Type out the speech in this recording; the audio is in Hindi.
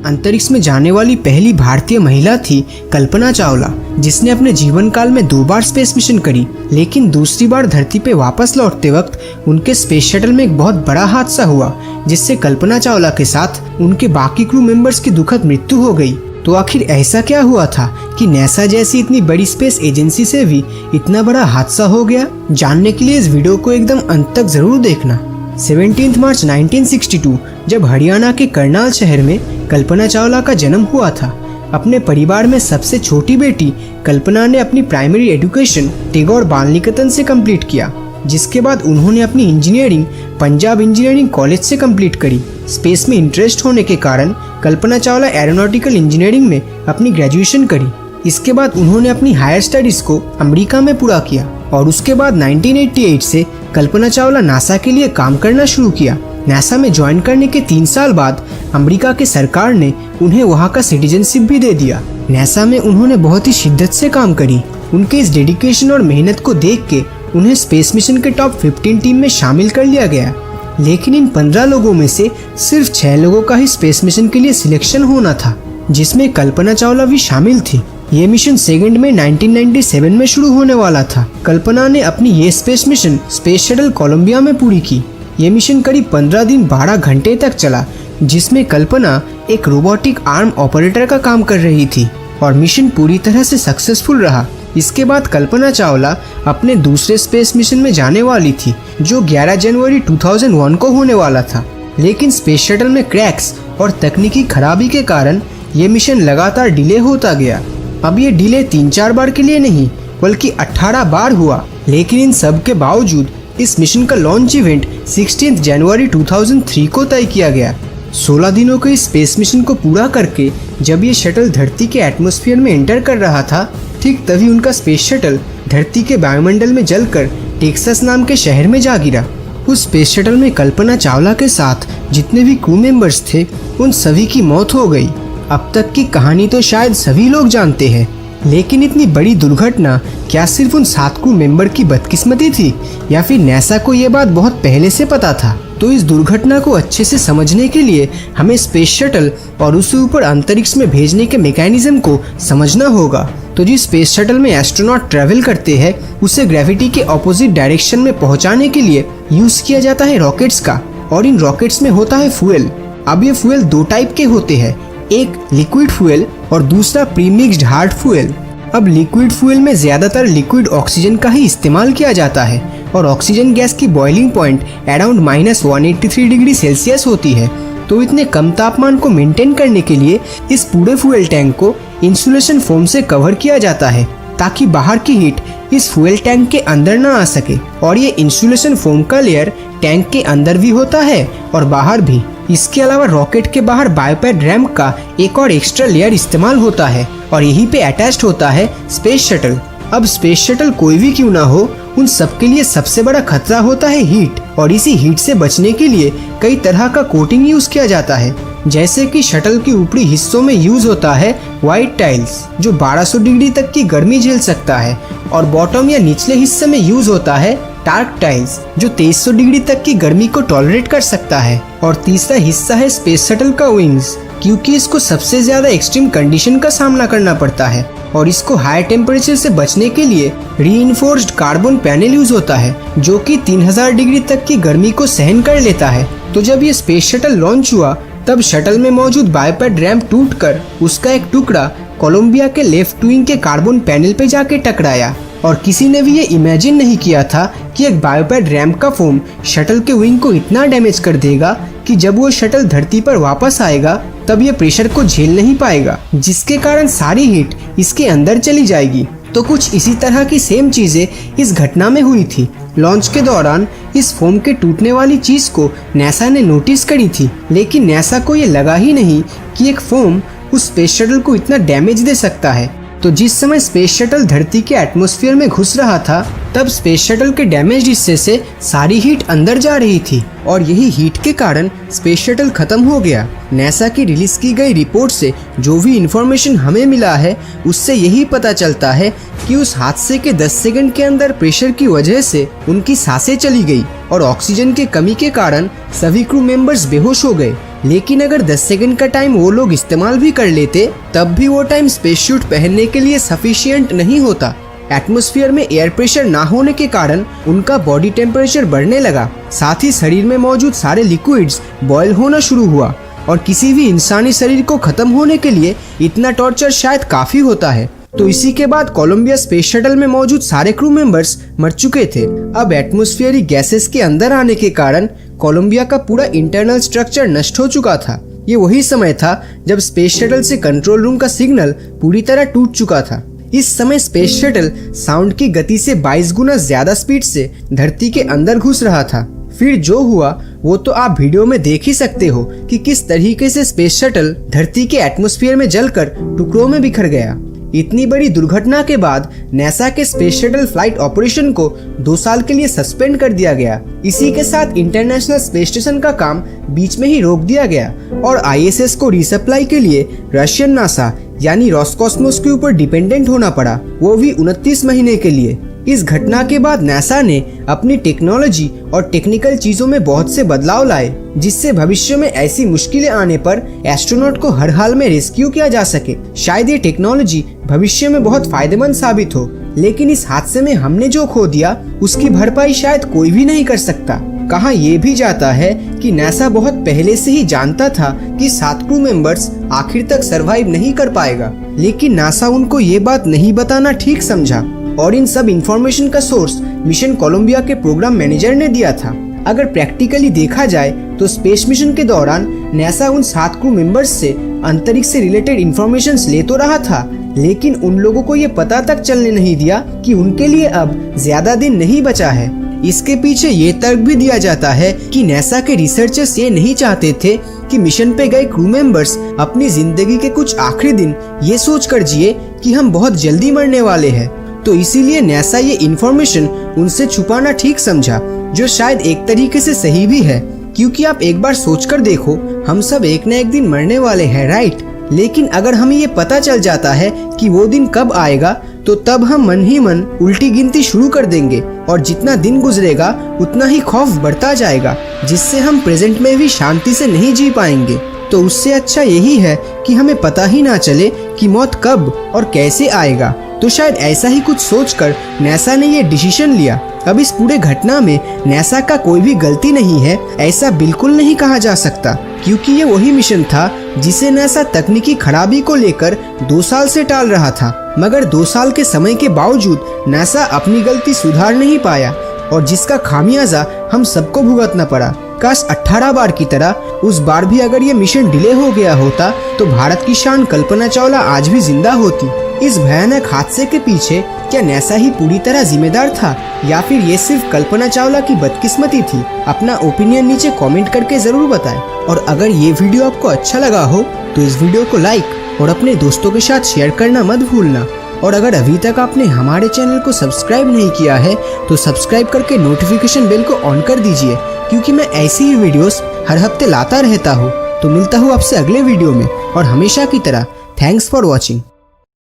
अंतरिक्ष में जाने वाली पहली भारतीय महिला थी कल्पना चावला, जिसने अपने जीवन काल में 2 बार स्पेस मिशन करी। लेकिन दूसरी बार धरती पे वापस लौटते वक्त उनके स्पेस शटल में एक बहुत बड़ा हादसा हुआ, जिससे कल्पना चावला के साथ उनके बाकी क्रू मेंबर्स की दुखद मृत्यु हो गई। तो आखिर ऐसा क्या हुआ था कि नासा जैसी इतनी बड़ी स्पेस एजेंसी से भी इतना बड़ा हादसा हो गया? जानने के लिए इस वीडियो को एकदम अंत तक जरूर देखना। 17 मार्च 1962 जब हरियाणा के करनाल शहर में कल्पना चावला का जन्म हुआ था। अपने परिवार में सबसे छोटी बेटी कल्पना ने अपनी प्राइमरी एजुकेशन टैगोर बाल निकेतन से कंप्लीट किया, जिसके बाद उन्होंने अपनी इंजीनियरिंग पंजाब इंजीनियरिंग कॉलेज से कंप्लीट करी। स्पेस में इंटरेस्ट होने के कारण कल्पना चावला एरोनॉटिकल इंजीनियरिंग में अपनी ग्रेजुएशन करी। इसके बाद उन्होंने अपनी हायर स्टडीज को अमेरिका में पूरा किया और उसके बाद 1988 से कल्पना चावला नासा के लिए काम करना शुरू किया। नासा में ज्वाइन करने के 3 साल बाद अमेरिका के सरकार ने उन्हें वहां का सिटीजनशिप भी दे दिया। नासा में उन्होंने बहुत ही शिद्दत से काम करी। उनके इस डेडिकेशन और मेहनत को देख के उन्हें स्पेस मिशन के टॉप 15 टीम में शामिल कर लिया गया। लेकिन इन 15 लोगों में से सिर्फ 6 लोगों का ही स्पेस मिशन के लिए सिलेक्शन होना था, जिसमें कल्पना चावला भी शामिल थी। ये मिशन सेकंड में 1997 में शुरू होने वाला था। कल्पना ने अपनी ये space mission space shuttle Columbia में पूरी की। ये मिशन करीब 15 दिन 12 घंटे तक चला, जिसमें कल्पना एक रोबोटिक आर्म ऑपरेटर का काम कर रही थी और मिशन पूरी तरह से सक्सेसफुल रहा। इसके बाद कल्पना चावला अपने दूसरे स्पेस मिशन में जाने वाली थी, जो 11 जनवरी 2001 को होने वाला था। लेकिन स्पेस शटल में क्रैक्स और तकनीकी खराबी के कारण ये मिशन लगातार डिले होता गया। अब ये डिले 3-4 बार के लिए नहीं बल्कि 18 बार हुआ। लेकिन इन सब के बावजूद इस मिशन का लॉन्च इवेंट 16 जनवरी 2003 को तय किया गया। 16 दिनों के इस स्पेस मिशन को पूरा करके जब ये शटल धरती के एटमॉस्फेयर में एंटर कर रहा था, ठीक तभी उनका स्पेस शटल धरती के वायुमंडल में जलकर टेक्सास नाम के शहर में जा गिरा। उस स्पेस शटल में कल्पना चावला के साथ जितने भी क्रू मेंबर्स थे, उन सभी की मौत हो गई। अब तक की कहानी तो शायद सभी लोग जानते हैं, लेकिन इतनी बड़ी दुर्घटना क्या सिर्फ उन 7 क्रू मेंबर की बदकिस्मती थी या फिर नासा को ये बात बहुत पहले से पता था? तो इस दुर्घटना को अच्छे से समझने के लिए हमें स्पेस शटल और उसे ऊपर अंतरिक्ष में भेजने के मैकेनिज्म को समझना होगा। तो जिस स्पेस शटल में एस्ट्रोनॉट ट्रैवल करते हैं, उसे ग्रेविटी के ऑपोजिट डायरेक्शन में पहुंचाने के लिए यूज किया जाता है रॉकेट्स का, और इन रॉकेट्स में होता है फ्यूल। अब ये फ्यूल 2 टाइप के होते हैं, एक लिक्विड फ्यूल और दूसरा प्रीमिक्स्ड हार्ड फ्यूल। अब लिक्विड फ्यूल में ज्यादातर लिक्विड ऑक्सीजन का ही इस्तेमाल किया जाता है और ऑक्सीजन गैस की boiling point around -183 degree Celsius होती है। तो इतने कम तापमान को मेंटेन करने के लिए इस पूरे फ्यूल टैंक को इंसुलेशन फोम से कवर किया जाता है, ताकि बाहर की हीट इस फ्यूल टैंक के अंदर ना आ सके। और ये इंसुलेशन फोम का लेयर टैंक के अंदर भी होता है और बाहर भी। इसके अलावा रॉकेट के बाहर बायोपैड रैम्प का एक और एक्स्ट्रा लेयर इस्तेमाल होता है और यहीं पे अटैच्ड होता है स्पेस शटल। अब स्पेस शटल कोई भी क्यों ना हो, उन सबके लिए सबसे बड़ा खतरा होता है हीट, और इसी हीट से बचने के लिए कई तरह का कोटिंग यूज किया जाता है। जैसे कि शटल के ऊपरी हिस्सों में यूज होता है व्हाइट टाइल्स, जो 1200 डिग्री तक की गर्मी झेल सकता है, और बॉटम या निचले हिस्से में यूज होता है डार्क टाइल्स, जो 2300 डिग्री तक की गर्मी को टॉलरेट कर सकता है। और तीसरा हिस्सा है स्पेस शटल का विंग्स, क्योंकि इसको सबसे ज्यादा एक्सट्रीम कंडीशन का सामना करना पड़ता है और इसको हाई टेम्परेचर से बचने के लिए रीइंफोर्स्ड कार्बन पैनल यूज होता है, जो कि 3000 डिग्री तक की गर्मी को सहन कर लेता है। तो जब ये स्पेस शटल लॉन्च हुआ, तब शटल में मौजूद बायोपैड रैम्प टूटकर उसका एक टुकड़ा कोलंबिया के लेफ्ट विंग के कार्बन पैनल पे जाके टकराया। और किसी ने भी ये इमेजिन नहीं किया था कि एक बायोपैड रैम्प का फोम शटल के विंग को इतना डैमेज कर देगा कि जब वो शटल धरती पर वापस आएगा तब ये प्रेशर को झेल नहीं पाएगा, जिसके कारण सारी हीट इसके अंदर चली जाएगी। तो कुछ इसी तरह की सेम चीजें इस घटना में हुई थी। लॉन्च के दौरान इस फोम के टूटने वाली चीज को नासा ने नोटिस करी थी, लेकिन नासा को ये लगा ही नहीं कि एक फोम उस स्पेस शटल को इतना डैमेज दे सकता है। तो जिस समय स्पेस शटल धरती के एटमॉस्फेयर में घुस रहा था, तब स्पेस शटल के डैमेज हिस्से से सारी हीट अंदर जा रही थी और यही हीट के कारण स्पेस शटल खत्म हो गया। नासा की रिलीज की गई रिपोर्ट से जो भी इंफॉर्मेशन हमें मिला है, उससे यही पता चलता है कि उस हादसे के 10 सेकंड के अंदर प्रेशर की वजह से उनकी सांसें चली गई और ऑक्सीजन के कमी के कारण सभी क्रू मेंबर्स बेहोश हो गए। लेकिन अगर 10 सेकंड का टाइम वो लोग इस्तेमाल भी कर लेते तब भी वो टाइम स्पेस सूट पहनने के लिए सफिशिएंट नहीं होता। एटमॉस्फेयर में एयर प्रेशर ना होने के कारण उनका बॉडी टेम्परेचर बढ़ने लगा, साथ ही शरीर में मौजूद सारे लिक्विड्स बॉयल होना शुरू हुआ और किसी भी इंसानी शरीर को खत्म होने के लिए इतना टॉर्चर शायद काफी होता है। तो इसी के बाद कोलंबिया स्पेस शटल में मौजूद सारे क्रू मेंबर्स मर चुके थे। अब एटमॉस्फेरिक गैसेस के अंदर आने के कारण कोलंबिया का पूरा इंटरनल स्ट्रक्चर नष्ट हो चुका था। ये वही समय था जब स्पेस शटल से कंट्रोल रूम का सिग्नल पूरी तरह टूट चुका था। इस समय स्पेस शटल साउंड की गति से 22 गुना ज्यादा स्पीड से धरती के अंदर घुस रहा था। फिर जो हुआ वो तो आप वीडियो में देख ही सकते हो कि किस तरीके से स्पेस शटल धरती के एटमॉस्फेयर में जलकर टुकड़ों में बिखर गया। इतनी बड़ी दुर्घटना के बाद नासा के स्पेस शटल फ्लाइट ऑपरेशन को 2 साल के लिए सस्पेंड कर दिया गया। इसी के साथ इंटरनेशनल स्पेस स्टेशन का काम बीच में ही रोक दिया गया और ISS को रिसप्लाई के लिए रशियन नासा यानी रोसकॉस्मोस के ऊपर डिपेंडेंट होना पड़ा, वो भी 29 महीने के लिए। इस घटना के बाद नासा ने अपनी टेक्नोलॉजी और टेक्निकल चीजों में बहुत से बदलाव लाए, जिससे भविष्य में ऐसी मुश्किलें आने पर एस्ट्रोनॉट को हर हाल में रेस्क्यू किया जा सके। शायद ये टेक्नोलॉजी भविष्य में बहुत फायदेमंद साबित हो, लेकिन इस हादसे में हमने जो खो दिया उसकी भरपाई शायद कोई भी नहीं कर सकता। कहा यह भी जाता है कि नासा बहुत पहले से ही जानता था कि 7 क्रू मेंबर्स आखिर तक सरवाइव नहीं कर पाएगा, लेकिन नासा उनको ये बात नहीं बताना ठीक समझा और इन सब इंफॉर्मेशन का सोर्स मिशन कोलंबिया के प्रोग्राम मैनेजर ने दिया था। अगर प्रैक्टिकली देखा जाए तो स्पेस मिशन के दौरान नासा उन 7 क्रू मेंबर्स से अंतरिक्ष से रिलेटेड इंफॉर्मेशन ले तो रहा था, लेकिन उन लोगों को ये पता तक चलने नहीं दिया कि उनके लिए अब ज्यादा दिन नहीं बचा है। इसके पीछे ये तर्क भी दिया जाता है कि नासा के रिसर्चर्स ये नहीं चाहते थे कि मिशन पे गए क्रू मेंबर्स अपनी जिंदगी के कुछ आखिरी दिन ये सोचकर जिए कि हम बहुत जल्दी मरने वाले हैं। तो इसीलिए नासा ये इन्फॉर्मेशन उनसे छुपाना ठीक समझा, जो शायद एक तरीके से सही भी है, क्योंकि आप एक बार सोचकर देखो, हम सब एक न एक दिन मरने वाले हैं, राइट? लेकिन अगर हमें ये पता चल जाता है कि वो दिन कब आएगा तो तब हम मन ही मन उल्टी गिनती शुरू कर देंगे और जितना दिन गुजरेगा उतना ही खौफ बढ़ता जाएगा, जिससे हम प्रेजेंट में भी शांति से नहीं जी पाएंगे। तो उससे अच्छा यही है कि हमें पता ही ना चले कि मौत कब और कैसे आएगा। तो शायद ऐसा ही कुछ सोचकर नासा ने ये डिसीजन लिया। अब इस पूरे घटना में नासा का कोई भी गलती नहीं है, ऐसा बिल्कुल नहीं कहा जा सकता, क्योंकि ये वही मिशन था जिसे नासा तकनीकी खराबी को लेकर 2 साल से टाल रहा था। मगर 2 साल के समय के बावजूद नासा अपनी गलती सुधार नहीं पाया और जिसका खामियाजा हम सबको भुगतना पड़ा। काश 18 बार की तरह उस बार भी अगर ये मिशन डिले हो गया होता तो भारत की शान कल्पना चावला आज भी जिंदा होती। इस भयानक हादसे के पीछे क्या नासा ही पूरी तरह जिम्मेदार था या फिर ये सिर्फ कल्पना चावला की बदकिस्मती थी? अपना ओपिनियन नीचे कमेंट करके जरूर बताएं। और अगर ये वीडियो आपको अच्छा लगा हो तो इस वीडियो को लाइक और अपने दोस्तों के साथ शेयर करना मत भूलना। और अगर अभी तक आपने हमारे चैनल को सब्सक्राइब नहीं किया है तो सब्सक्राइब करके नोटिफिकेशन बेल को ऑन कर दीजिए, क्योंकि मैं ऐसी ही वीडियोस हर हफ्ते लाता रहता हूँ। तो मिलता हूँ आपसे अगले वीडियो में और हमेशा की तरह थैंक्स फॉर वॉचिंग।